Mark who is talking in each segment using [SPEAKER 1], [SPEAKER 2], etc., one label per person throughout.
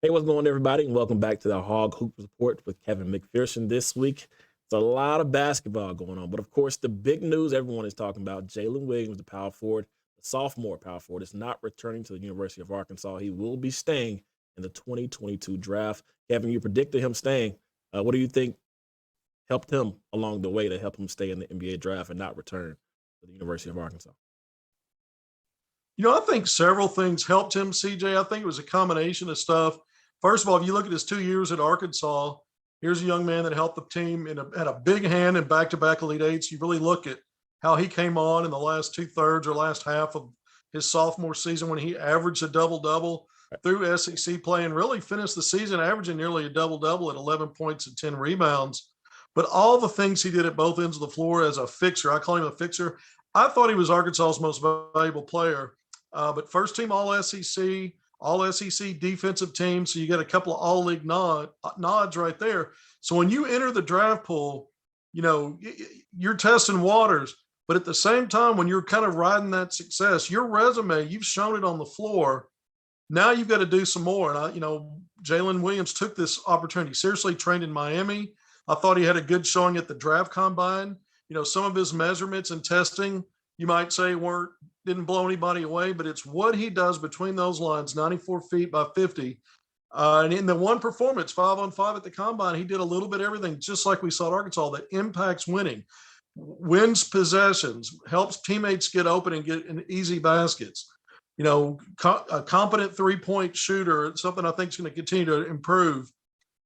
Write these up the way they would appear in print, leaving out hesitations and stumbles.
[SPEAKER 1] Hey, what's going on, everybody? And welcome back to the Hog Hoop Report with Kevin McPherson this week. It's a lot of basketball going on, but of course, the big news everyone is talking about, Jaylin Williams, the power forward, the sophomore power forward, is not returning to the University of Arkansas. He will be staying in the 2022 draft. Kevin, you predicted him staying. What do you think helped him along the way to help him stay in the NBA draft and not return to the University of Arkansas?
[SPEAKER 2] I think several things helped him, CJ. I think it was a combination of stuff. First of all, if you look at his 2 years at Arkansas, here's a young man that helped the team and had a big hand in back-to-back Elite Eights. You really look at how he came on in the last two-thirds or last half of his sophomore season when he averaged a double-double through SEC play and really finished the season averaging nearly a double-double at 11 points and 10 rebounds. But all the things he did at both ends of the floor as a fixer, I call him a fixer. I thought he was Arkansas's most valuable player. But first team all SEC defensive team. So you got a couple of all league nods right there. So when you enter the draft pool, you're testing waters. But at the same time, when you're kind of riding that success, your resume, you've shown it on the floor. Now you've got to do some more. And Jaylin Williams took this opportunity seriously, trained in Miami. I thought he had a good showing at the draft combine. Some of his measurements and testing, you might say, didn't blow anybody away, but it's what he does between those lines, 94 feet by 50. And in the one performance, 5-on-5 at the combine, he did a little bit of everything, just like we saw at Arkansas, that impacts winning, wins possessions, helps teammates get open and get in easy baskets. A competent three-point shooter, something I think is going to continue to improve.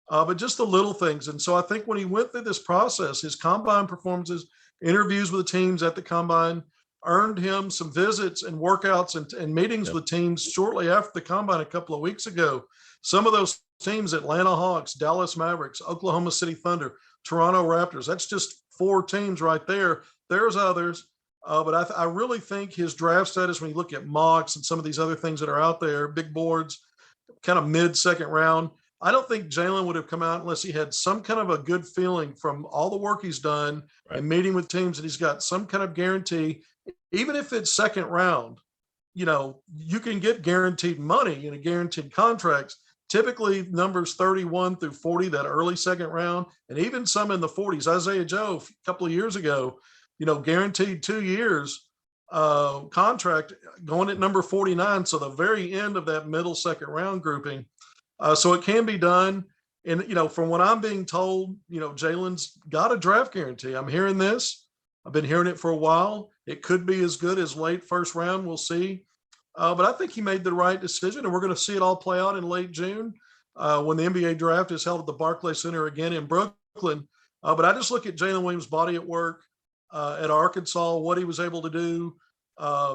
[SPEAKER 2] But just the little things. And so I think when he went through this process, his combine performances, interviews with the teams at the combine, earned him some visits and workouts and meetings with teams shortly after the combine a couple of weeks ago. Some of those teams, Atlanta Hawks, Dallas Mavericks, Oklahoma City Thunder, Toronto Raptors, that's just 4 teams right there. There's others. But I really think his draft status, when you look at mocks and some of these other things that are out there, big boards, kind of mid-second round, I don't think Jaylin would have come out unless he had some kind of a good feeling from all the work he's done and meeting with teams, and he's got some kind of guarantee. Even if it's second round, you can get guaranteed money and guaranteed contracts. Typically numbers 31 through 40, that early second round, and even some in the 40s. Isaiah Joe, a couple of years ago, guaranteed 2 years contract going at number 49. So the very end of that middle second round grouping. So it can be done. And, from what I'm being told, Jaylin's got a draft guarantee. I'm hearing this. I've been hearing it for a while. It could be as good as late first round. We'll see. But I think he made the right decision, and we're going to see it all play out in late June when the NBA draft is held at the Barclays Center again in Brooklyn. But I just look at Jaylin Williams' body at work at Arkansas, what he was able to do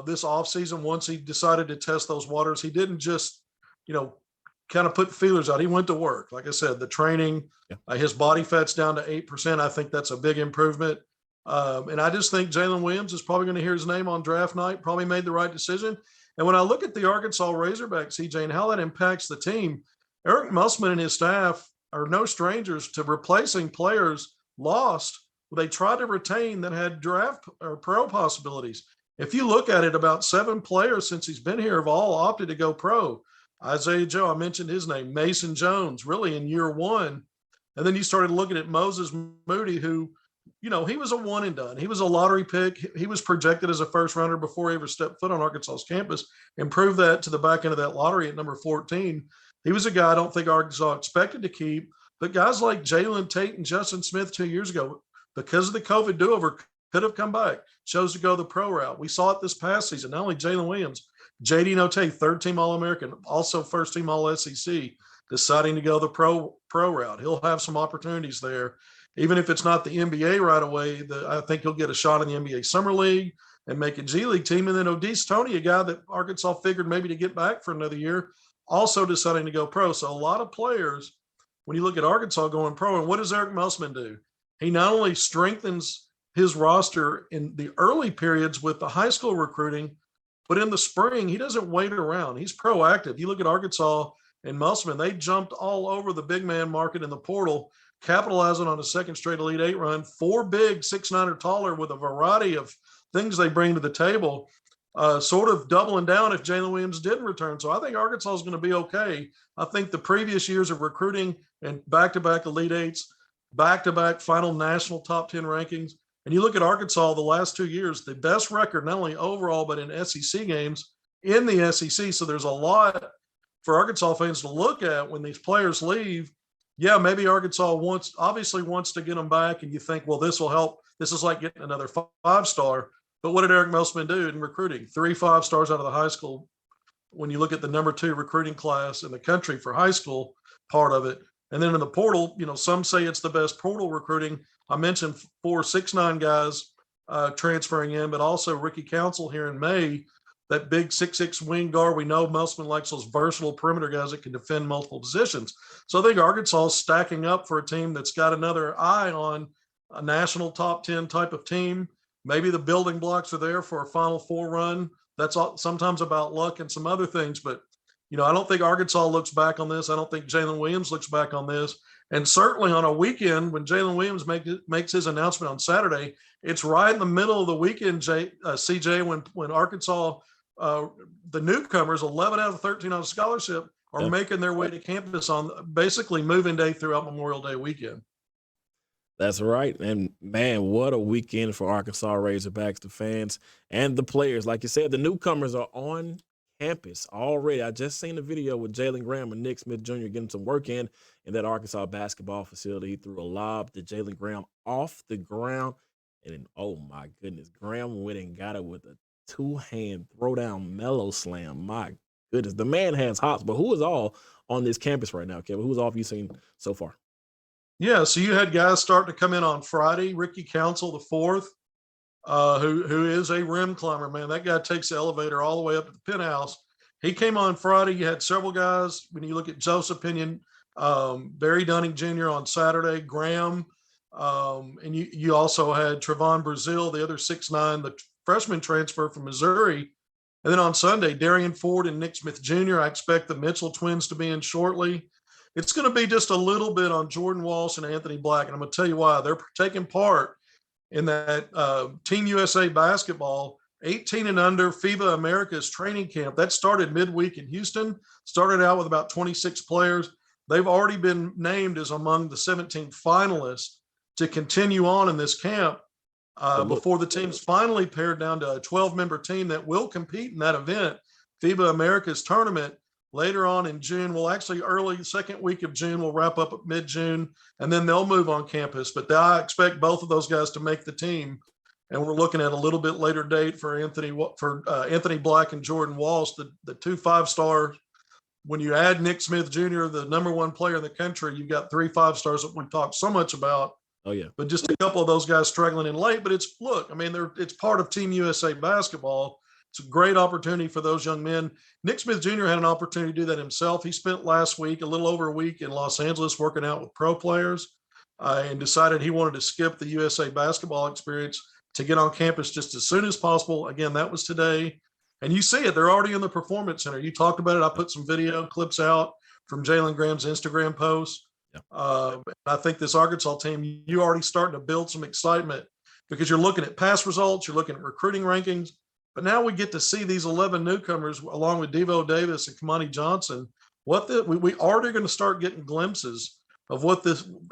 [SPEAKER 2] this offseason once he decided to test those waters. He didn't just, kind of put feelers out. He went to work. Like I said, the training, his body fat's down to 8%. I think that's a big improvement. And I just think Jaylin Williams is probably going to hear his name on draft night, probably made the right decision. And when I look at the Arkansas Razorbacks, CJ, and how that impacts the team, Eric Musselman and his staff are no strangers to replacing players lost. They try to retain that had draft or pro possibilities. If you look at it, about 7 players since he's been here have all opted to go pro. Isaiah Joe, I mentioned his name, Mason Jones, really in year 1. And then you started looking at Moses Moody, who, he was a one and done. He was a lottery pick. He was projected as a first rounder before he ever stepped foot on Arkansas's campus, and proved that to the back end of that lottery at number 14. He was a guy I don't think Arkansas expected to keep. But guys like Jalen Tate and Justin Smith 2 years ago, because of the COVID do-over, could have come back, chose to go the pro route. We saw it this past season. Not only Jaylin Williams, J.D. Notae, third-team All-American, also first-team All-SEC, deciding to go the pro route. He'll have some opportunities there. Even if it's not the NBA right away, I think he'll get a shot in the NBA Summer League and make a G League team. And then Odise Tony, a guy that Arkansas figured maybe to get back for another year, also deciding to go pro. So a lot of players, when you look at Arkansas going pro, and what does Eric Musselman do? He not only strengthens his roster in the early periods with the high school recruiting, but in the spring, he doesn't wait around. He's proactive. You look at Arkansas and Musselman, they jumped all over the big man market in the portal, capitalizing on a second straight Elite Eight run. 4 big, 6'9" or taller, with a variety of things they bring to the table. sort of doubling down if Jaylin Williams didn't return. So I think Arkansas is going to be okay. I think the previous years of recruiting and back-to-back Elite Eights, back-to-back final national top 10 rankings, and you look at Arkansas the last 2 years, the best record, not only overall, but in SEC games in the SEC. So there's a lot for Arkansas fans to look at when these players leave. Yeah, maybe Arkansas obviously wants to get them back, and you think, well, this will help. This is like getting another five-star. But what did Eric Musselman do in recruiting? 3 5-stars out of the high school. When you look at the number 2 recruiting class in the country for high school, part of it. And then in the portal, some say it's the best portal recruiting. I mentioned 4 6'9" guys transferring in, but also Ricky Council here in May, that big 6'6" wing guard. We know Musselman likes those versatile perimeter guys that can defend multiple positions. So I think Arkansas is stacking up for a team that's got another eye on a national top 10 type of team. Maybe the building blocks are there for a Final Four run. That's sometimes about luck and some other things. But, I don't think Arkansas looks back on this. I don't think Jaylin Williams looks back on this. And certainly on a weekend when Jaylin Williams makes his announcement on Saturday, it's right in the middle of the weekend, CJ, when Arkansas, the newcomers, 11 out of 13 on scholarship, are making their way to campus on basically moving day throughout Memorial Day weekend.
[SPEAKER 1] That's right. And, man, what a weekend for Arkansas Razorbacks, the fans and the players. Like you said, the newcomers are on campus already. I just seen the video with Jalen Graham and Nick Smith Jr. getting some work in that Arkansas basketball facility. He threw a lob to Jalen Graham off the ground. And then, oh, my goodness, Graham went and got it with a 2-hand throw-down mellow slam. My goodness, the man has hops. But who is all on this campus right now, Kevin? Who's all have you seen so far?
[SPEAKER 2] Yeah, so you had guys starting to come in on Friday. Ricky Council, the 4th, who is a rim climber, man. That guy takes the elevator all the way up to the penthouse. He came on Friday. You had several guys. When you look at Joseph Pinion, Barry Dunning Jr. on Saturday, Graham, and you also had Trevon Brazil, the other 6'9", the freshman transfer from Missouri. And then on Sunday, Darian Ford and Nick Smith Jr. I expect the Mitchell twins to be in shortly. It's going to be just a little bit on Jordan Walsh and Anthony Black. And I'm going to tell you why. They're taking part in that Team USA basketball 18 and under FIBA America's training camp. That started midweek in Houston, started out with about 26 players. They've already been named as among the 17 finalists to continue on in this camp before the team's finally pared down to a 12-member team that will compete in that event, FIBA America's tournament. Later on in June, early second week of June, we'll wrap up at mid-June, and then they'll move on campus. But I expect both of those guys to make the team, and we're looking at a little bit later date for Anthony Black and Jordan Walsh, the 2 5-stars. When you add Nick Smith Jr., the number 1 player in the country, you've got 3 5-stars that we've talked so much about.
[SPEAKER 1] Oh, yeah.
[SPEAKER 2] But just a couple of those guys struggling in late. But it's part of Team USA basketball. It's a great opportunity for those young men. Nick Smith Jr. had an opportunity to do that himself. He spent last week, a little over a week in Los Angeles working out with pro players and decided he wanted to skip the USA basketball experience to get on campus just as soon as possible. Again, that was today. And you see it. They're already in the Performance Center. You talked about it. I put some video clips out from Jalen Graham's Instagram post. Yeah. I think this Arkansas team, you're already starting to build some excitement because you're looking at past results. You're looking at recruiting rankings. But now we get to see these 11 newcomers along with Devo Davis and Kamani Johnson. We are going to start getting glimpses of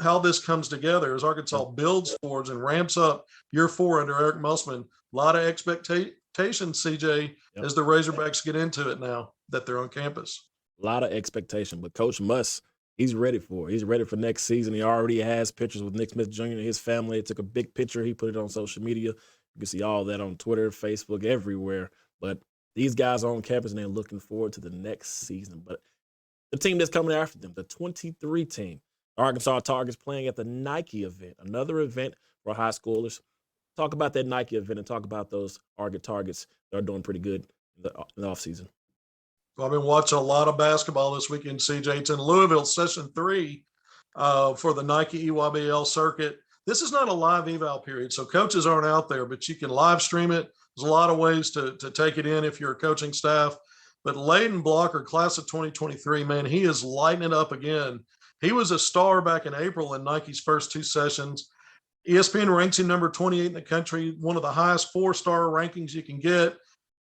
[SPEAKER 2] how this comes together as Arkansas builds towards and ramps up year 4 under Eric Musselman. A lot of expectations, CJ, as the Razorbacks get into it now that they're on campus.
[SPEAKER 1] A lot of expectation, but Coach Muss, he's ready for it. He's ready for next season. He already has pictures with Nick Smith Jr. and his family. He took a big picture. He put it on social media. You can see all that on Twitter, Facebook, everywhere. But these guys are on campus, and they're looking forward to the next season. But the team that's coming after them, the 23 team, Arkansas Tigers playing at the Nike event, another event for high schoolers. Talk about that Nike event and talk about those Targets that are doing pretty good in the offseason.
[SPEAKER 2] Well, I've been watching a lot of basketball this weekend, CJ. It's in Louisville, Session 3 for the Nike EYBL circuit. This is not a live eval period, so coaches aren't out there, but you can live stream it. There's a lot of ways to take it in if you're a coaching staff. But Layden Blocker, class of 2023, man, he is lighting it up again. He was a star back in April in Nike's first 2 sessions. ESPN ranks him number 28 in the country, one of the highest 4-star rankings you can get.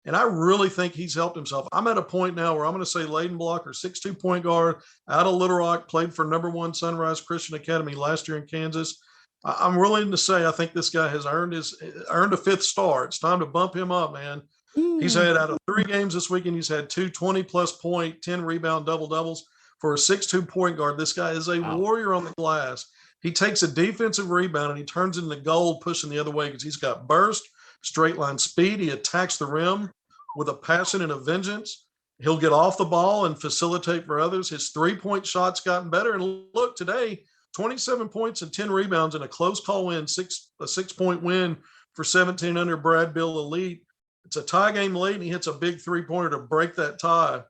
[SPEAKER 2] And I really think he's helped himself. I'm at a point now where I'm going to say Layden Blocker, 6'2" point guard out of Little Rock, played for #1 Sunrise Christian Academy last year in Kansas. I'm willing to say I think this guy has earned a 5th star. It's time to bump him up, man. He's had, out of 3 games this weekend, he's had 2 20-plus point, 10 rebound double-doubles. For a 6'2" point guard, this guy is a warrior on the glass. He takes a defensive rebound and he turns it into gold pushing the other way because he's got burst, straight line speed. He attacks the rim with a passion and a vengeance. He'll get off the ball and facilitate for others. His 3-point shot's gotten better. And look, today, 27 points and 10 rebounds in a close call win, a 6-point win for 17 under Brad Bill Elite. It's a tie game late, and he hits a big 3-pointer to break that tie.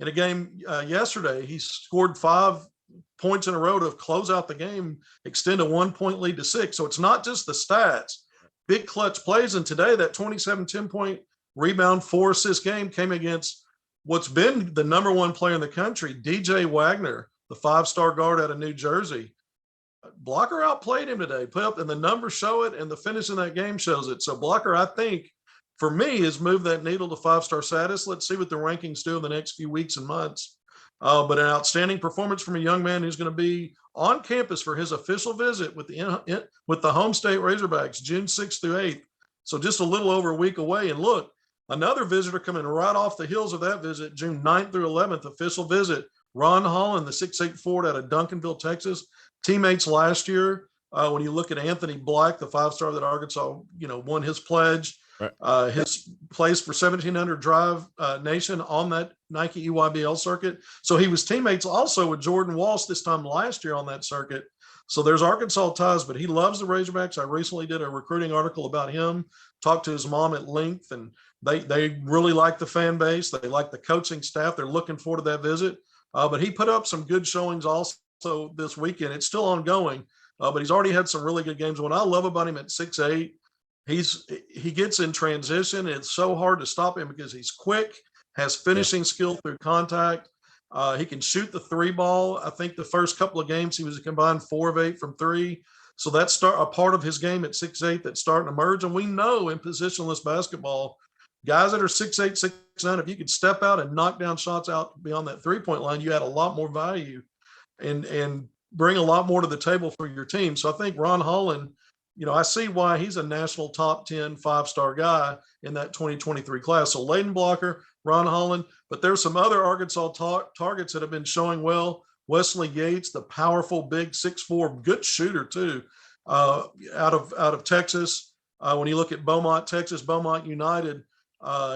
[SPEAKER 2] In a game yesterday, he scored 5 points in a row to close out the game, extend a 1-point lead to 6. So it's not just the stats, big clutch plays. And today, that 27 10-point rebound, 4-assist game came against what's been the #1 player in the country, DJ Wagner, the 5-star guard out of New Jersey. Blocker outplayed him today, and the numbers show it, and the finish in that game shows it. So Blocker, I think, for me, has moved that needle to 5-star status. Let's see what the rankings do in the next few weeks and months. But an outstanding performance from a young man who's going to be on campus for his official visit with the home state Razorbacks, June 6th through 8th. So just a little over a week away. And look, another visitor coming right off the heels of that visit, June 9th through 11th, official visit, Ron Holland, the 6'8" forward out of Duncanville, Texas. Teammates last year. When you look at Anthony Black, the 5-star that Arkansas, won his pledge. Right. His place for 1700 Drive Nation on that Nike EYBL circuit. So he was teammates also with Jordan Walsh this time last year on that circuit. So there's Arkansas ties, but he loves the Razorbacks. I recently did a recruiting article about him, talked to his mom at length, and they really like the fan base. They like the coaching staff. They're looking forward to that visit. But he put up some good showings also this weekend. It's still ongoing, but he's already had some really good games. What I love about him at 6'8", he gets in transition. It's so hard to stop him because he's quick, has finishing skill through contact. He can shoot the 3 ball. I think the first couple of games he was a combined 4 of 8 from 3. So that's a part of his game at 6'8" that's starting to emerge. And we know in positionless basketball, guys that are 6'8", 6'9", if you could step out and knock down shots out beyond that 3-point line, you add a lot more value and bring a lot more to the table for your team. So I think Ron Holland, I see why he's a national top 10 5-star guy in that 2023 class. So Layden Blocker, Ron Holland, but there's some other Arkansas targets that have been showing well. Wesley Yates, the powerful big 6'4", good shooter too, out of Texas. When you look at Beaumont, Texas, Beaumont United,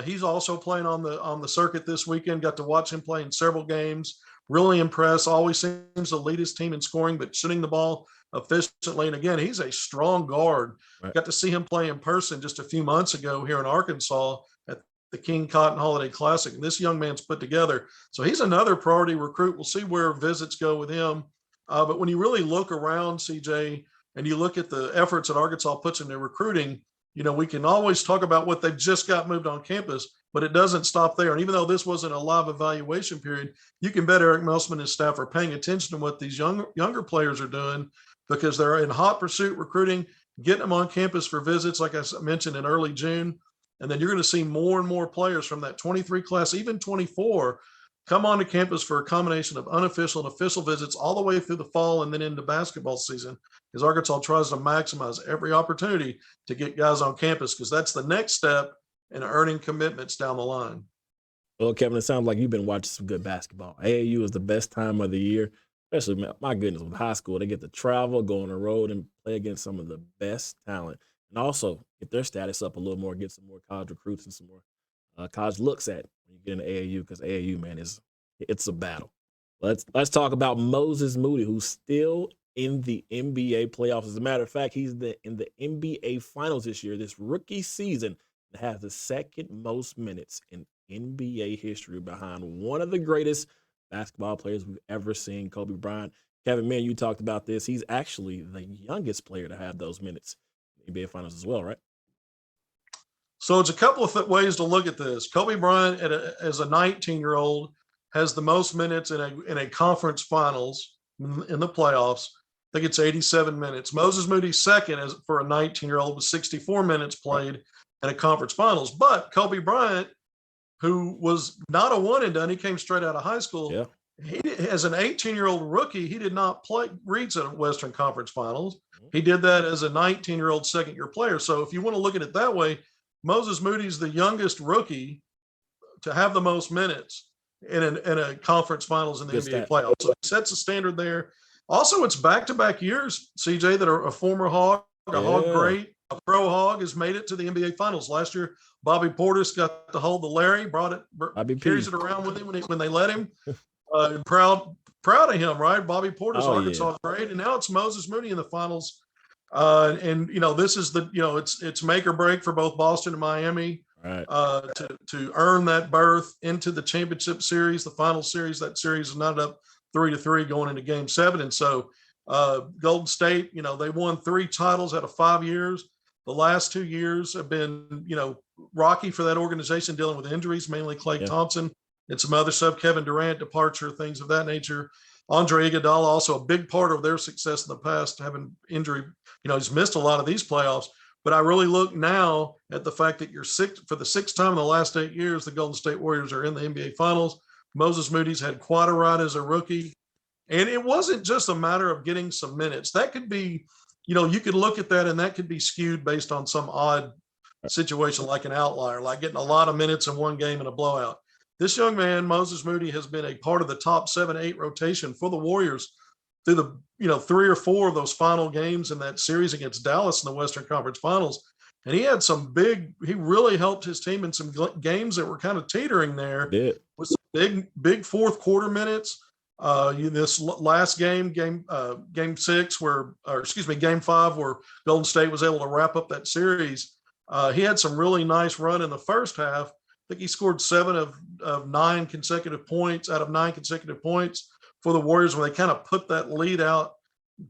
[SPEAKER 2] he's also playing on the circuit this weekend. Got to watch him play in several games. Really impressed. Always seems to lead his team in scoring, but shooting the ball efficiently. And again, he's a strong guard. Right. Got to see him play in person just a few months ago here in Arkansas at the King Cotton Holiday Classic. And this young man's put together. So he's another priority recruit. We'll see where visits go with him. But when you really look around, CJ, and you look at the efforts that Arkansas puts into recruiting, we can always talk about what they've just got moved on campus, but it doesn't stop there. And even though this wasn't a live evaluation period, you can bet Eric Melson and his staff are paying attention to what these younger players are doing, because they're in hot pursuit recruiting, getting them on campus for visits, like I mentioned, in early June. And then you're going to see more and more players from that 23 class, even 24, come onto campus for a combination of unofficial and official visits all the way through the fall and then into basketball season, as Arkansas tries to maximize every opportunity to get guys on campus, because that's the next step in earning commitments down the line.
[SPEAKER 1] Well, Kevin, it sounds like you've been watching some good basketball. AAU is the best time of the year, especially, my goodness, with high school. They get to travel, go on the road, and play against some of the best talent, and also get their status up a little more, get some more college recruits and some more college looks at when you get into AAU, because AAU, man, it's a battle. Let's talk about Moses Moody, who's still in the NBA playoffs. As a matter of fact, he's in the NBA finals this year, this rookie season, and has the second most minutes in NBA history behind one of the greatest basketball players we've ever seen, Kobe Bryant. Kevin, man, you talked about this. He's actually the youngest player to have those minutes in the NBA finals as well, right?
[SPEAKER 2] So it's a couple of ways to look at this. Kobe Bryant, as a 19-year-old, has the most minutes in a conference finals in the playoffs. I think it's 87 minutes. Moses Moody second for a 19-year-old with 64 minutes played in a conference finals. But Kobe Bryant who was not a one and done. He came straight out of high school.
[SPEAKER 1] Yeah.
[SPEAKER 2] He, as an 18-year-old rookie, he did not reach at Western Conference Finals. He did that as a 19-year-old second-year player. So if you want to look at it that way, Moses Moody's the youngest rookie to have the most minutes in a conference finals in the NBA playoffs. So it sets a standard there. Also, it's back-to-back years, CJ, that are a former Hog, Hog great, a pro Hog has made it to the NBA finals. Last year, Bobby Portis got to hold the Larry, carries it around with him when they let him. Proud of him, right? Bobby Portis, Arkansas great. And now it's Moses Moody in the finals. This is it's make or break for both Boston and Miami.
[SPEAKER 1] Right.
[SPEAKER 2] To earn that berth into the championship series, the final series. That series is not up 3-3 going into Game 7, and so Golden State, they won 3 titles out of 5 years. The last 2 years have been, rocky for that organization, dealing with injuries, mainly Klay Thompson and some other Kevin Durant departure, things of that nature. Andre Iguodala, also a big part of their success in the past, having injury. He's missed a lot of these playoffs. But I really look now at the fact that for the 6th time in the last 8 years, the Golden State Warriors are in the NBA Finals. Moses Moody's had quite a ride as a rookie. And it wasn't just a matter of getting some minutes. That could be, you could look at that and that could be skewed based on some odd situation, like an outlier, like getting a lot of minutes in one game in a blowout. This young man, Moses Moody, has been a part of the top 7-8 rotation for the Warriors through the 3 or 4 of those final games in that series against Dallas in the Western Conference Finals. And he had he really helped his team in some games that were kind of teetering there with some big fourth quarter minutes. This last game 5, where Golden State was able to wrap up that series. He had some really nice run in the first half. I think he scored 7 of 9 consecutive points out of 9 consecutive points for the Warriors when they kind of put that lead out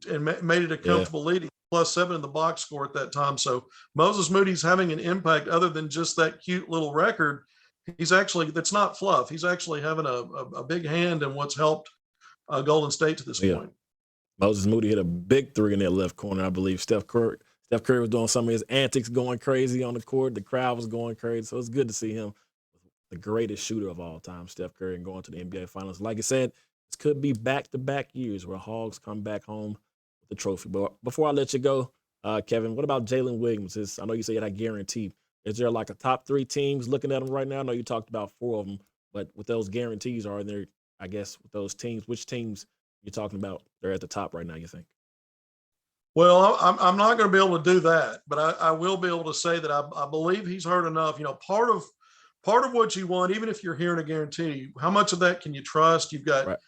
[SPEAKER 2] and made it a comfortable lead. +7 in the box score at that time. So Moses Moody's having an impact other than just that cute little record. That's not fluff. He's actually having a big hand in what's helped Golden State to this point.
[SPEAKER 1] Moses Moody hit a big 3 in that left corner, I believe. Steph Curry was doing some of his antics, going crazy on the court. The crowd was going crazy. So it's good to see him, the greatest shooter of all time, Steph Curry, and going to the NBA Finals. Like I said, this could be back-to-back years where Hogs come back home with the trophy. But before I let you go, Kevin, what about Jaylin Williams? I know you said you had a guarantee. Is there like a top 3 teams looking at him right now? I know you talked about 4 of them, but with those guarantees, are there, I guess, with those teams, which teams you're talking about, they're at the top right now, you think?
[SPEAKER 2] Well, I'm not going to be able to do that, but I will be able to say that I believe he's hurt enough. Part of what you want, even if you're hearing a guarantee, how much of that can you trust? You've got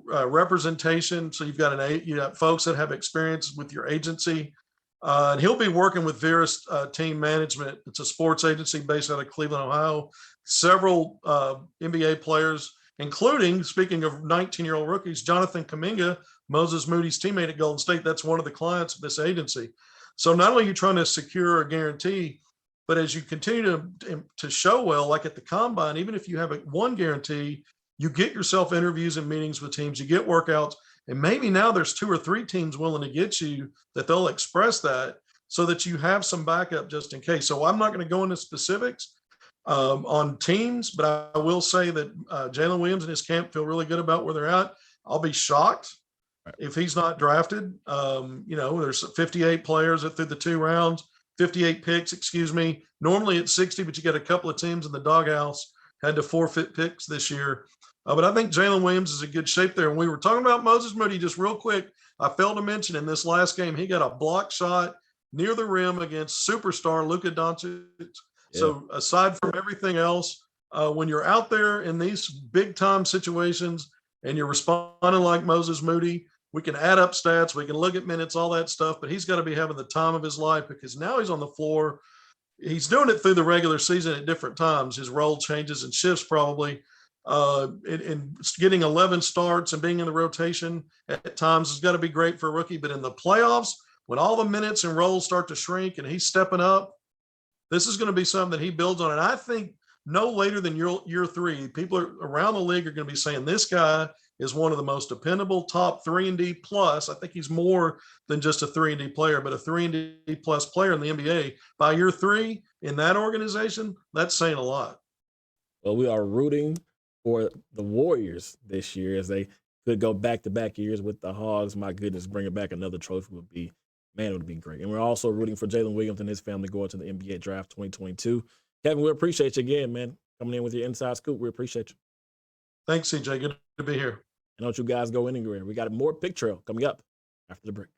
[SPEAKER 2] representation, so you've got folks that have experience with your agency, and he'll be working with Veris Team Management. It's a sports agency based out of Cleveland, Ohio. Several NBA players, including, speaking of 19-year-old rookies, Jonathan Kuminga, Moses Moody's teammate at Golden State. That's one of the clients of this agency. So not only are you trying to secure a guarantee, but as you continue to show well, like at the combine, even if you have one guarantee, you get yourself interviews and meetings with teams, you get workouts, and maybe now there's 2 or 3 teams willing to get you that they'll express that so that you have some backup just in case. So I'm not going to go into specifics on teams, but I will say that Jaylin Williams and his camp feel really good about where they're at. I'll be shocked if he's not drafted. There's 58 players through the 2 rounds, 58 picks, Normally it's 60, but you got a couple of teams in the doghouse had to forfeit picks this year. But I think Jaylin Williams is in good shape there. And we were talking about Moses Moody just real quick. I failed to mention in this last game, he got a block shot near the rim against superstar Luka Doncic. Yeah. So aside from everything else, when you're out there in these big time situations and you're responding like Moses Moody, we can add up stats, we can look at minutes, all that stuff, but he's got to be having the time of his life because now he's on the floor. He's doing it through the regular season at different times. His role changes and shifts probably. And getting 11 starts and being in the rotation at times has got to be great for a rookie. But in the playoffs, when all the minutes and roles start to shrink and he's stepping up, this is going to be something that he builds on. And I think no later than year 3, people around the league are going to be saying this guy is one of the most dependable top 3-and-D plus. I think he's more than just a 3-and-D player, but a 3-and-D plus player in the NBA. By year 3 in that organization, that's saying a lot.
[SPEAKER 1] Well, we are rooting for the Warriors this year as they could go back-to-back years with the Hogs. My goodness, bringing back another trophy would be, man, it would be great. And we're also rooting for Jaylin Williams and his family going to the NBA draft 2022. Kevin, we appreciate you again, man, coming in with your inside scoop. We appreciate you.
[SPEAKER 2] Thanks, CJ. Good to be here.
[SPEAKER 1] And don't you guys go anywhere. We got more Pick Trail coming up after the break.